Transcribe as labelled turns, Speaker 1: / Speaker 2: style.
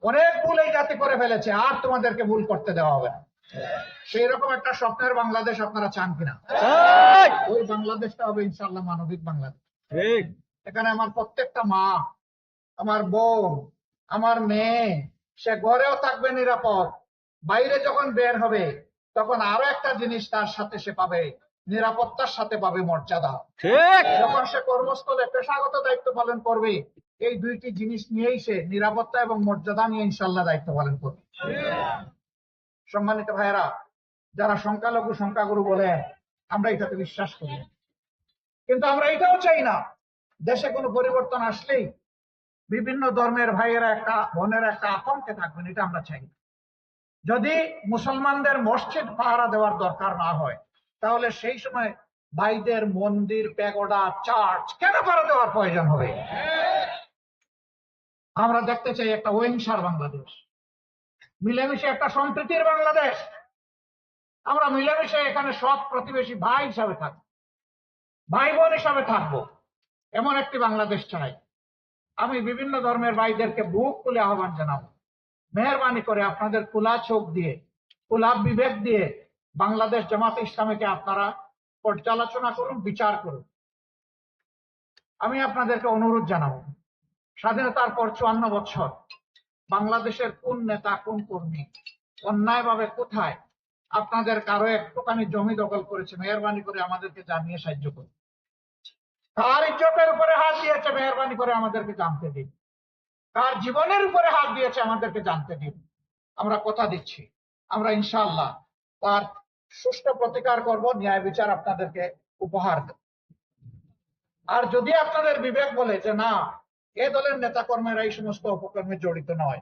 Speaker 1: অনেক ভুল এই জাতি করে ফেলেছে, আর তোমাদেরকে ভুল করতে দেওয়া হবে না। সেই রকম একটা স্বপ্নের বাংলাদেশ আপনারা চান কিনা? ওই বাংলাদেশটা হবে ইনশাল্লাহ মানবিক বাংলাদেশ। এখানে আমার প্রত্যেকটা মা, আমার বোন, আমার মেয়ে, সে ঘরেও থাকবে নিরাপদ, বাইরে যখন বের হবে তখন আরো একটা জিনিস তার সাথে সে পাবে, নিরাপত্তার সাথে পাবে মর্যাদা। যখন সে কর্মস্থলে পেশাগত দায়িত্ব পালন করবে, এই দুইটি জিনিস নিয়েই সে নিরাপত্তা এবং মর্যাদা নিয়ে ইনশাল্লাহ দায়িত্ব পালন করবে। সম্মানিত ভাইয়েরা, যারা সংখ্যালঘু সংখ্যাগুরু বলেন, আমরা এটাতে বিশ্বাস করি, কিন্তু আমরা এটাও চাই না দেশে কোনো পরিবর্তন আসলেই বিভিন্ন ধর্মের ভাইয়েরা একটা বোনেরা একটা আতঙ্কে থাকবেন, এটা আমরা চাই না। যদি মুসলমানদের মসজিদ পাহারা দেওয়ার দরকার না হয়, তাহলে সেই সময় ভাইদের মন্দির, প্যাগোডা, চার্চ কেন পাহারা দেওয়ার প্রয়োজন হবে? আমরা দেখতে চাই একটা অহিংসার বাংলাদেশ, মিলেমিশে একটা সম্প্রীতির বাংলাদেশ। আমরা মিলেমিশে এখানে সৎ প্রতিবেশী ভাই হিসাবে থাকবো, ভাই বোন হিসাবে থাকবো, এমন একটি বাংলাদেশ চাই। আমি বিভিন্ন ধর্মের ভাইদেরকে বুক খুলে আহ্বান জানাবো, মেহরবানি করে আপনাদের খোলা চোখ দিয়ে, খোলা বিবেক দিয়ে বাংলাদেশ জামাতে ইসলামীকে আপনারা পর্যালোচনা করুন, বিচার করুন। আমি আপনাদেরকে অনুরোধ জানাবো, স্বাধীনতার পর 54 বছর বাংলাদেশের কোন নেতা, কোন কর্মী অন্যায়ভাবে কোথায় আপনাদের কারো একটুখানি জমি দখল করেছে, মেহরবানি করে আমাদেরকে জানিয়ে সাহায্য করুন। কার ইজ্জতের উপরে হাত দিয়েছে, মেহরবানি করে আমাদেরকে জানতে দিন। কার জীবনের উপরে হাত দিয়েছে, আমাদেরকে জানতে দিন। আমরা কথা দিচ্ছি, আমরা ইনশাআল্লাহ তার সুষ্ঠু প্রতিকার করব, ন্যায় বিচার আপনাদেরকে উপহার দেব। আর যদি আপনাদের বিবেক বলে যে না, এ দলের নেতা কর্মীরা এই সমস্ত অপকর্মে জড়িত নয়,